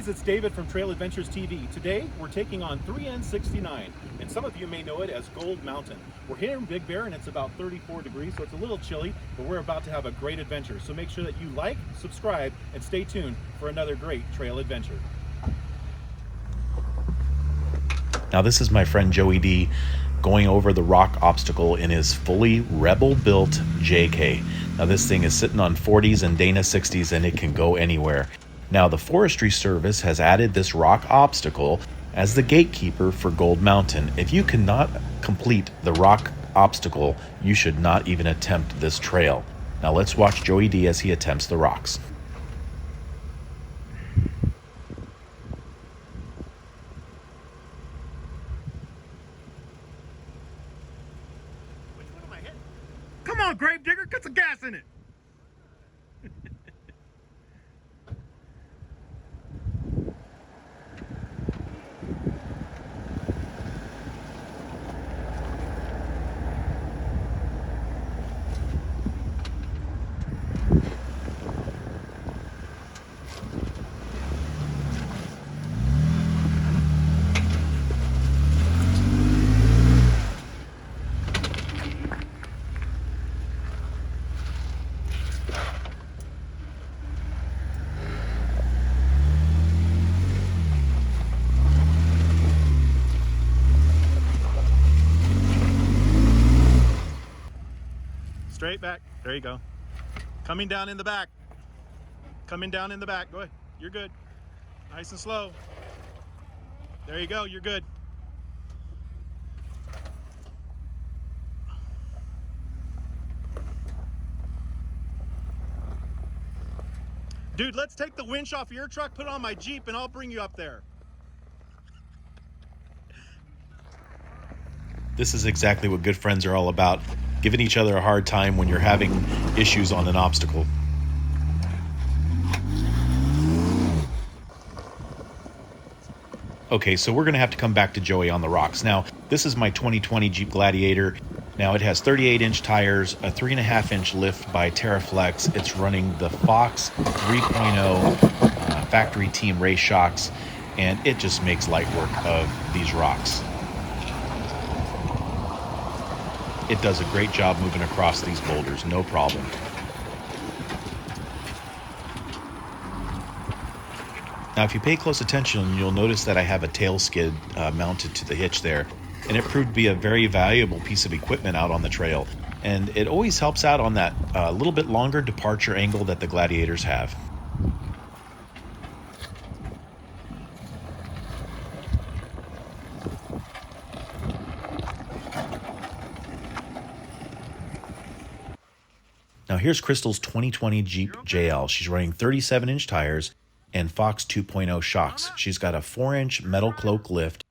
guys, it's David from Trail Adventures TV. Today, we're taking on 3N69, and some of you may know it as Gold Mountain. We're here in Big Bear, and it's about 34 degrees, so it's a little chilly, but we're about to have a great adventure. So make sure that you like, subscribe, and stay tuned for another great trail adventure. Now this is my friend Joey D going over the rock obstacle in his fully Rebel-built JK. Now this thing is sitting on 40s and Dana 60s, and it can go anywhere. Now the Forestry Service has added this rock obstacle as the gatekeeper for Gold Mountain. If you cannot complete the rock obstacle, you should not even attempt this trail. Now let's watch Joey D as he attempts the rocks. Which one am I hitting? Come on, Gravedigger, get some gas in it! Straight back. There you go. Coming down in the back. Coming down in the back. Go ahead. You're good. Nice and slow. There you go. You're good. Dude, let's take the winch off your truck, put it on my Jeep, and I'll bring you up there. This is exactly what good friends are all about, giving each other a hard time when you're having issues on an obstacle. Okay, so we're going to have to come back to Joey on the rocks. Now, this is my 2020 Jeep Gladiator. Now, it has 38-inch tires, a 3.5-inch lift by TerraFlex. It's running the Fox 3.0 factory team race shocks, and it just makes light work of these rocks. It does a great job moving across these boulders, no problem. Now, if you pay close attention, you'll notice that I have a tail skid mounted to the hitch there, and it proved to be a very valuable piece of equipment out on the trail. And it always helps out on that little bit longer departure angle that the Gladiators have. Now here's Crystal's 2020 Jeep JL. She's running 37-inch tires and Fox 2.0 shocks. She's got a 4-inch metal cloak lift,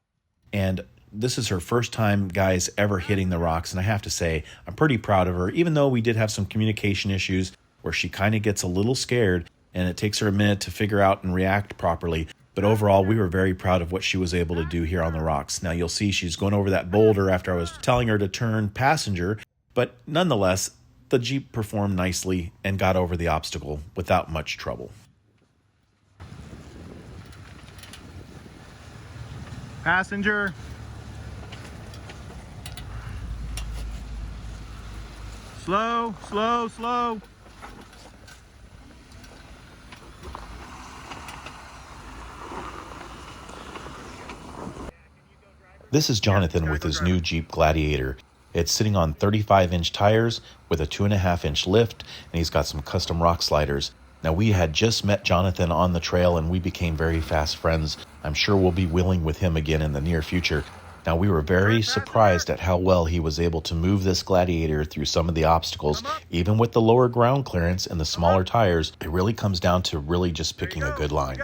and this is her first time, guys, ever hitting the rocks. And I have to say, I'm pretty proud of her, even though we did have some communication issues where she kind of gets a little scared and it takes her a minute to figure out and react properly. But overall, we were very proud of what she was able to do here on the rocks. Now you'll see she's going over that boulder after I was telling her to turn passenger, but nonetheless, the Jeep performed nicely and got over the obstacle without much trouble. Passenger. Slow, slow, slow. This is Jonathan with his new Jeep Gladiator. It's sitting on 35-inch tires with a 2.5-inch lift, and he's got some custom rock sliders. Now, we had just met Jonathan on the trail, and we became very fast friends. I'm sure we'll be wheeling with him again in the near future. Now, we were very surprised at how well he was able to move this Gladiator through some of the obstacles. Even with the lower ground clearance and the smaller tires, it really comes down to really just picking a good line.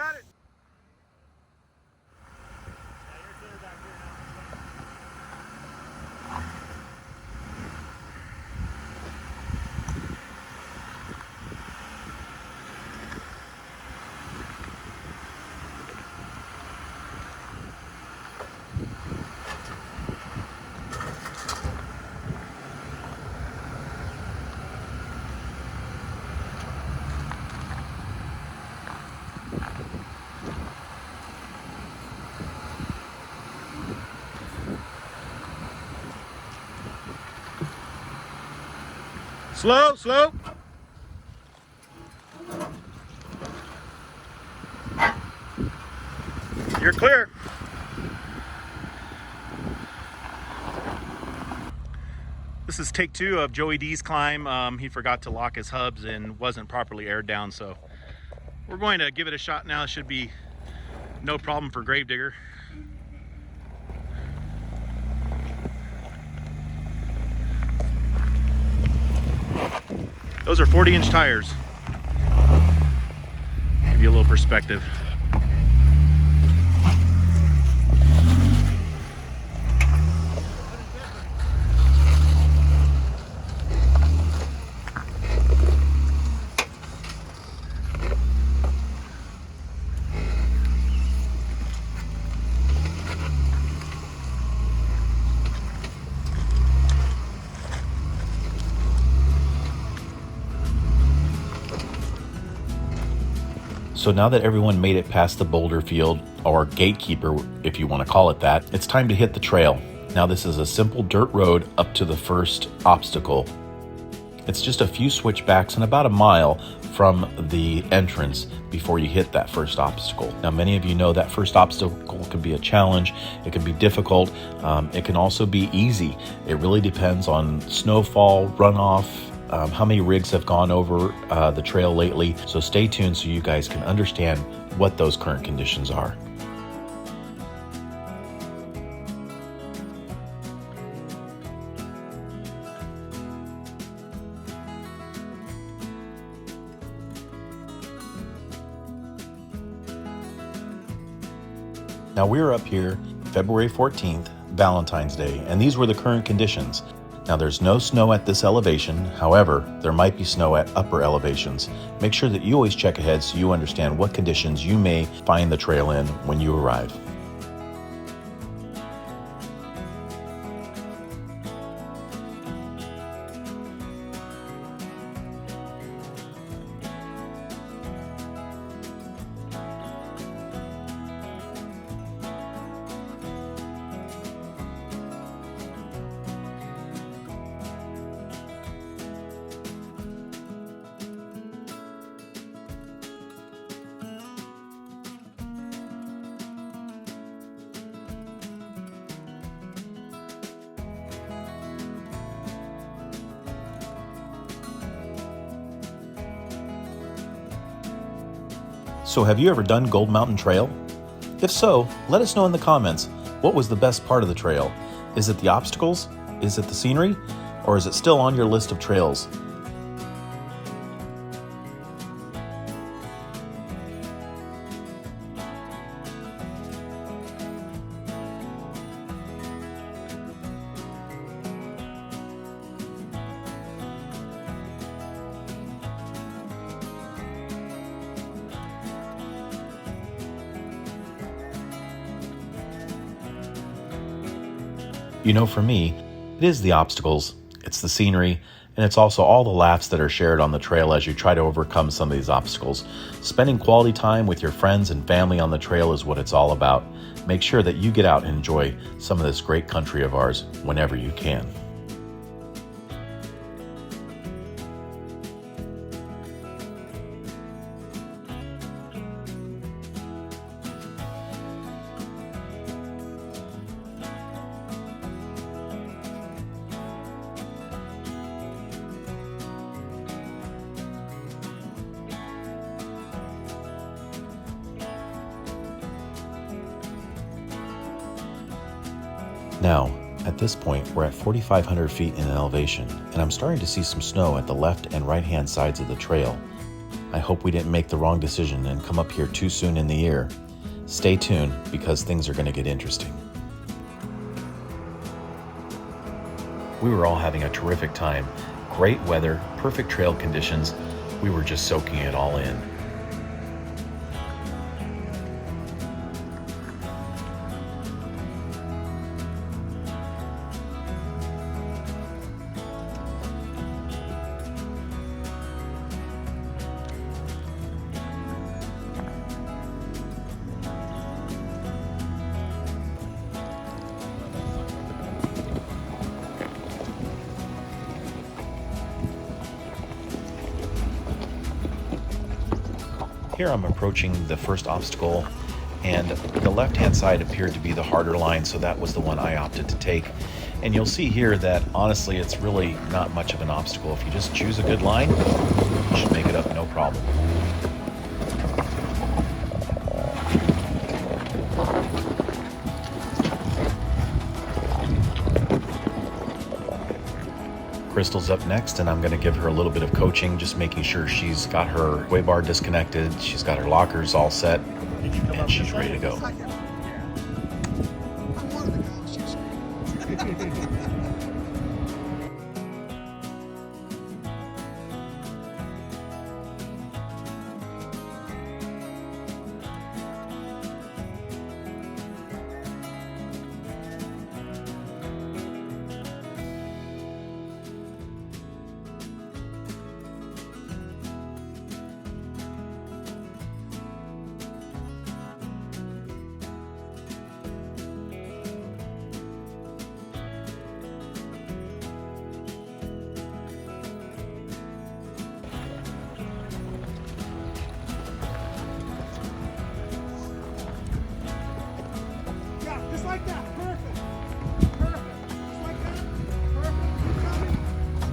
Slow, slow. You're clear. This is take 2 of Joey D's climb. He forgot to lock his hubs and wasn't properly aired down, so we're going to give it a shot now. It should be no problem for Gravedigger. Those are 40-inch tires. Give you a little perspective. So now that everyone made it past the boulder field, or gatekeeper if you want to call it that, it's time to hit the trail. Now this is a simple dirt road up to the first obstacle. It's just a few switchbacks and about a mile from the entrance before you hit that first obstacle. Now many of you know that first obstacle can be a challenge, it can be difficult, it can also be easy. It really depends on snowfall, runoff, how many rigs have gone over the trail lately. So stay tuned so you guys can understand what those current conditions are. Now we're up here February 14th, Valentine's Day, and these were the current conditions. Now there's no snow at this elevation, however, there might be snow at upper elevations. Make sure that you always check ahead so you understand what conditions you may find the trail in when you arrive. So have you ever done Gold Mountain Trail? If so, let us know in the comments, what was the best part of the trail? Is it the obstacles? Is it the scenery? Or is it still on your list of trails? You know, for me, it is the obstacles, it's the scenery, and it's also all the laughs that are shared on the trail as you try to overcome some of these obstacles. Spending quality time with your friends and family on the trail is what it's all about. Make sure that you get out and enjoy some of this great country of ours whenever you can. Now, at this point, we're at 4,500 feet in elevation, and I'm starting to see some snow at the left and right-hand sides of the trail. I hope we didn't make the wrong decision and come up here too soon in the year. Stay tuned, because things are going to get interesting. We were all having a terrific time. Great weather, perfect trail conditions. We were just soaking it all in. Here I'm approaching the first obstacle, and the left-hand side appeared to be the harder line, so that was the one I opted to take. And you'll see here that honestly it's really not much of an obstacle. If you just choose a good line, you should make it up no problem. Crystal's up next, and I'm going to give her a little bit of coaching, just making sure she's got her way bar disconnected, she's got her lockers all set, and she's ready to go. Like that, perfect, perfect, just like that, perfect,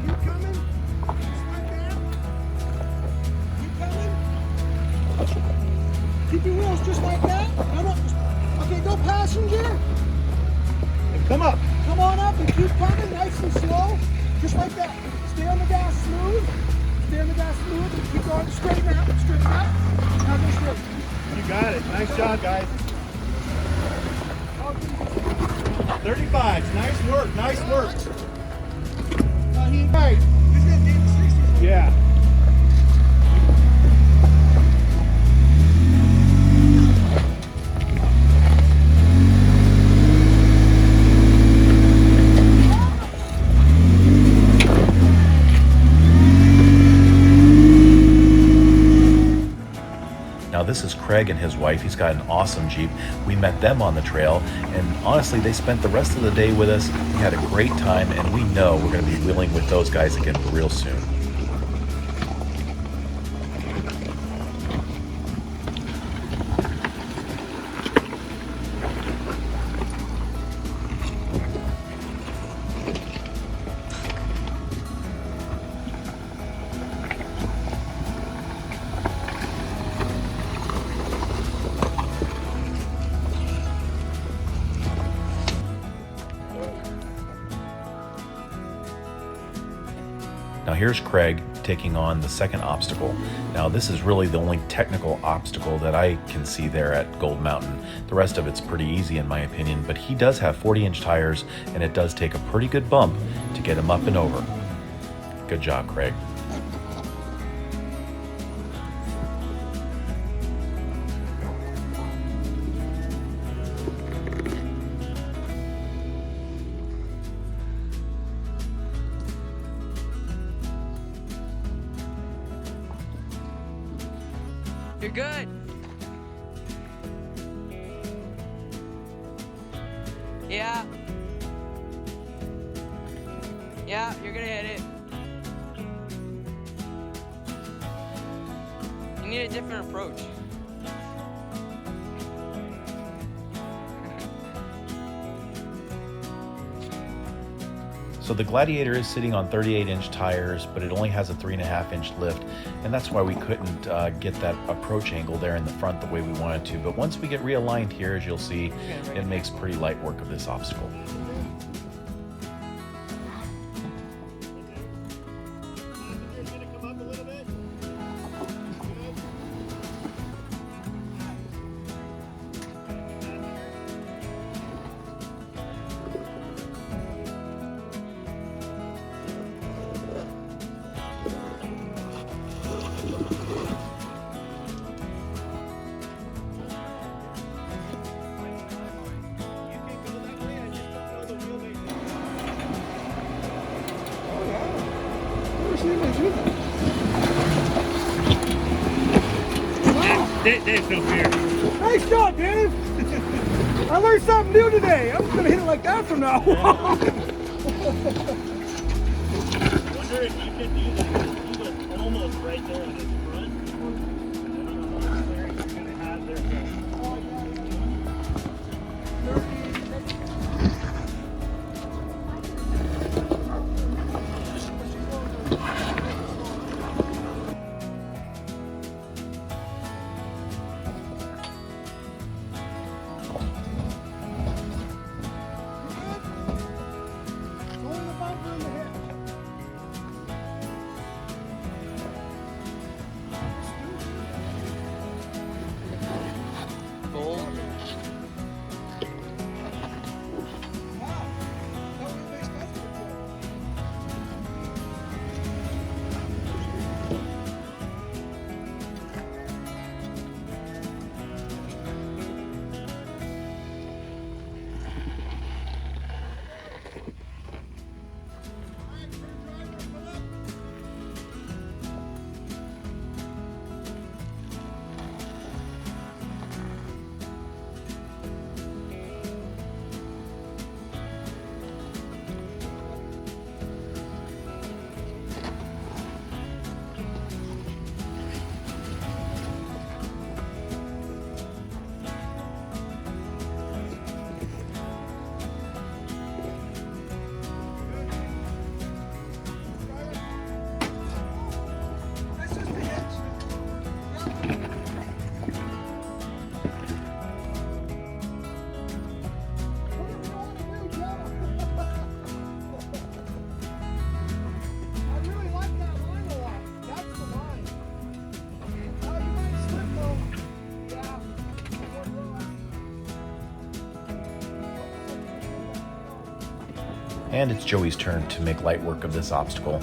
keep coming, just like that, keep coming, keep your wheels just like that, okay, go passenger, Come up. come on up and keep coming, nice and slow, just like that, stay on the gas smooth, and keep going straight out, now go straight. You got it. Nice job, guys. 35. Nice work. Nice work. Right. He's gonna do the 60s. Yeah. Now this is Craig and his wife. He's got an awesome Jeep. We met them on the trail, and honestly they spent the rest of the day with us. We had a great time, and we know we're going to be wheeling with those guys again real soon. Now here's Craig taking on the second obstacle. Now this is really the only technical obstacle that I can see there at Gold Mountain. The rest of it's pretty easy in my opinion, but he does have 40-inch tires, and it does take a pretty good bump to get him up and over. Good job, Craig. You're good. Yeah. Yeah, you're gonna hit it. You need a different approach. So the Gladiator is sitting on 38-inch tires, but it only has a 3.5-inch lift, and that's why we couldn't get that approach angle there in the front the way we wanted to. But once we get realigned here, as you'll see, it makes pretty light work of this obstacle. Dave's no fear. Nice job, Dave. I learned something new today. I'm gonna hit it like that from now on. Wonder if you could do that almost right there on his front. Gold. And it's Joey's turn to make light work of this obstacle.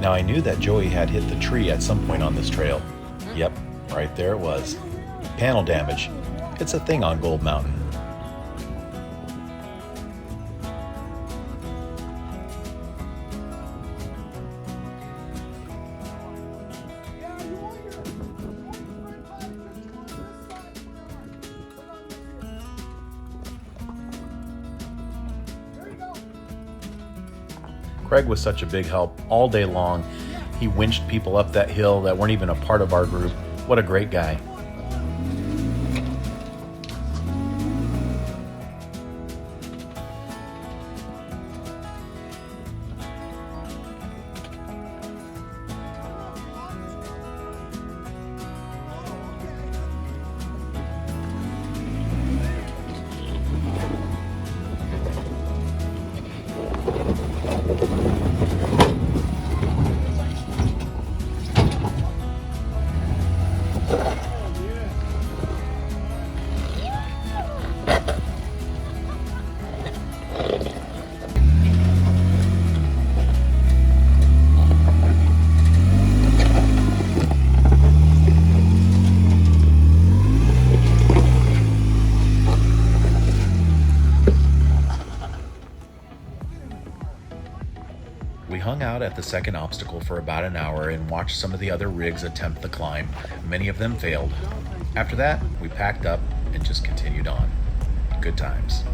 Now I knew that Joey had hit the tree at some point on this trail. Yep, right there it was. Panel damage. It's a thing on Gold Mountain. Craig was such a big help all day long. He winched people up that hill that weren't even a part of our group. What a great guy. We hung out at the second obstacle for about an hour and watched some of the other rigs attempt the climb. Many of them failed. After that, we packed up and just continued on. Good times.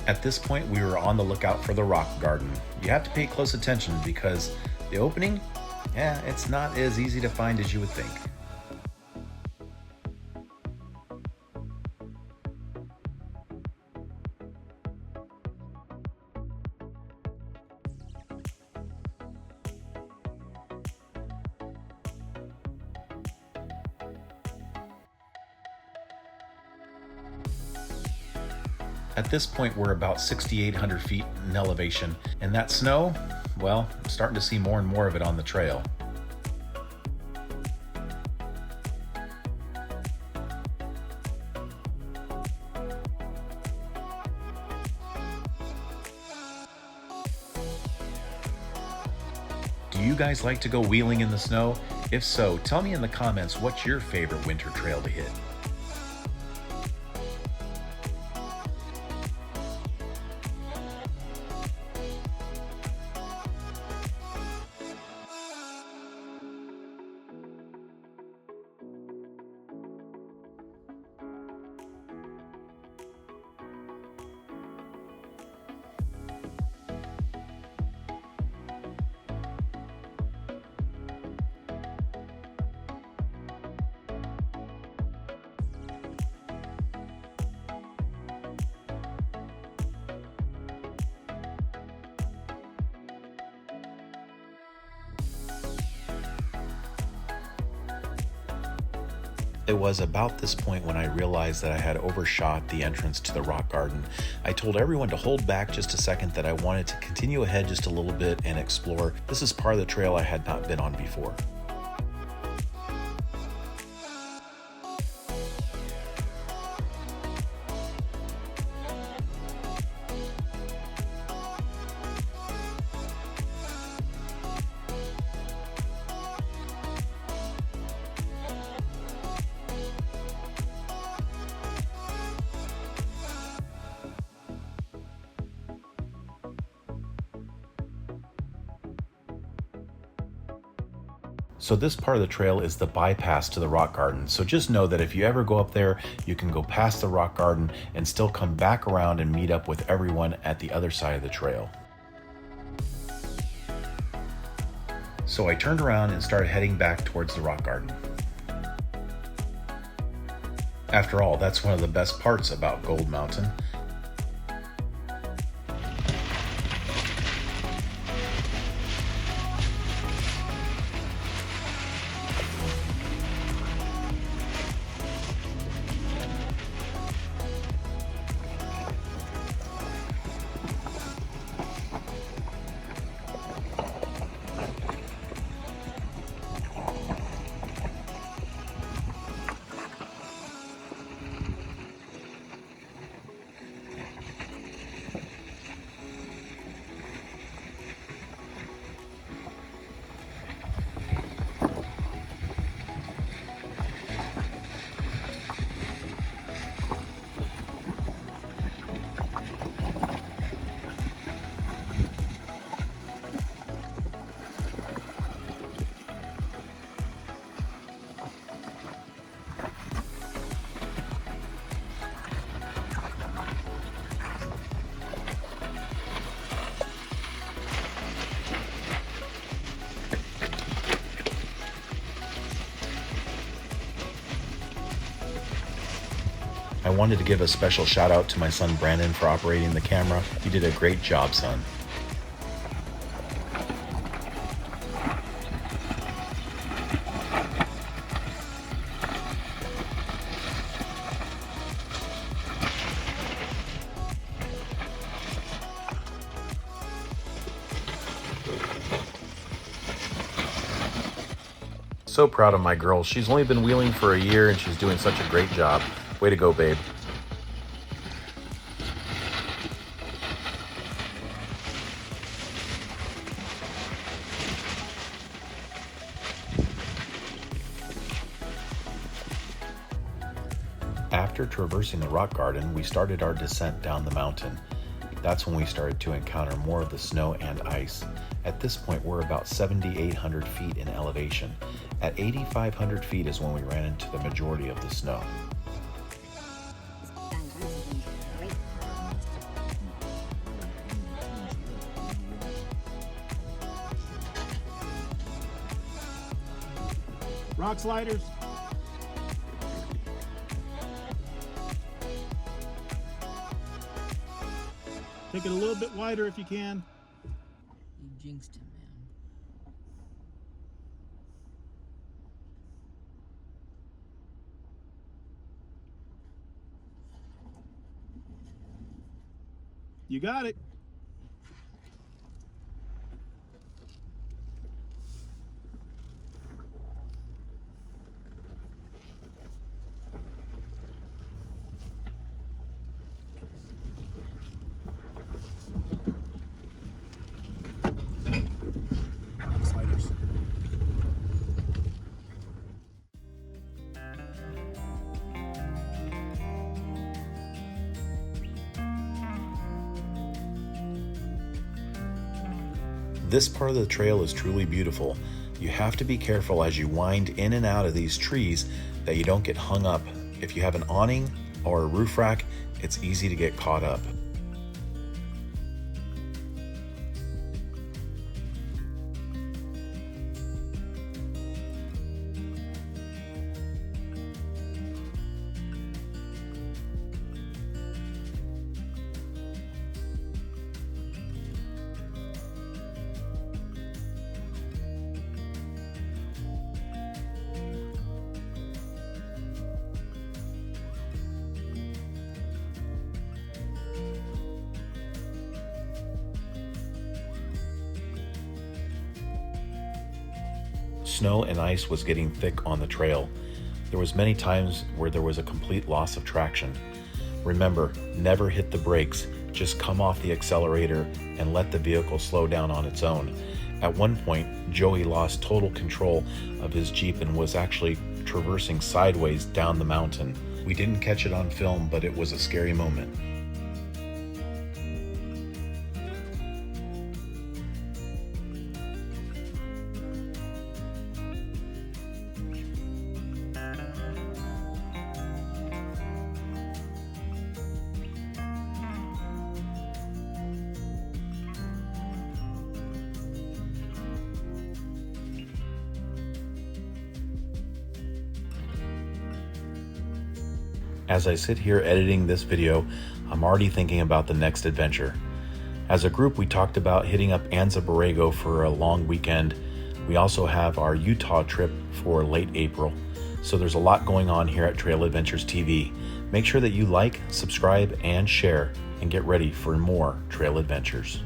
At this point, we were on the lookout for the rock garden. You have to pay close attention because the opening, it's not as easy to find as you would think. At this point, we're about 6,800 feet in elevation, and that snow, well, I'm starting to see more and more of it on the trail. you guys like to go wheeling in the snow? If so, tell me in the comments what's your favorite winter trail to hit. It was about this point when I realized that I had overshot the entrance to the rock garden. I told everyone to hold back just a second, that I wanted to continue ahead just a little bit and explore. This is part of the trail I had not been on before. So this part of the trail is the bypass to the rock garden. So just know that if you ever go up there, you can go past the rock garden and still come back around and meet up with everyone at the other side of the trail. So I turned around and started heading back towards the rock garden. After all, that's one of the best parts about Gold Mountain. I wanted to give a special shout out to my son Brandon for operating the camera. You did a great job, son. So proud of my girl. She's only been wheeling for a year and she's doing such a great job. Way to go, babe. After traversing the rock garden, we started our descent down the mountain. That's when we started to encounter more of the snow and ice. At this point, we're about 7,800 feet in elevation. At 8,500 feet is when we ran into the majority of the snow. Rock sliders. Take it a little bit wider if you can. You jinxed him, man. You got it. Sliders. This part of the trail is truly beautiful. You have to be careful as you wind in and out of these trees that you don't get hung up. If you have an awning or a roof rack, it's easy to get caught up. Snow and ice was getting thick on the trail. There was many times where there was a complete loss of traction. Remember, never hit the brakes, just come off the accelerator and let the vehicle slow down on its own. At one point, Joey lost total control of his Jeep and was actually traversing sideways down the mountain. We didn't catch it on film, but it was a scary moment. As I sit here editing this video, I'm already thinking about the next adventure. As a group, we talked about hitting up Anza Borrego for a long weekend. We also have our Utah trip for late April. So there's a lot going on here at Trail Adventures TV. Make sure that you like, subscribe, and share, and get ready for more trail adventures.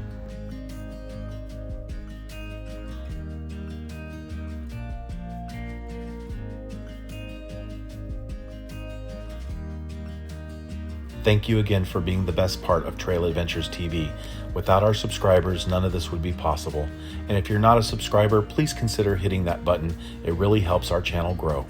Thank you again for being the best part of Trail Adventures TV. Without our subscribers, none of this would be possible. And if you're not a subscriber, please consider hitting that button. It really helps our channel grow.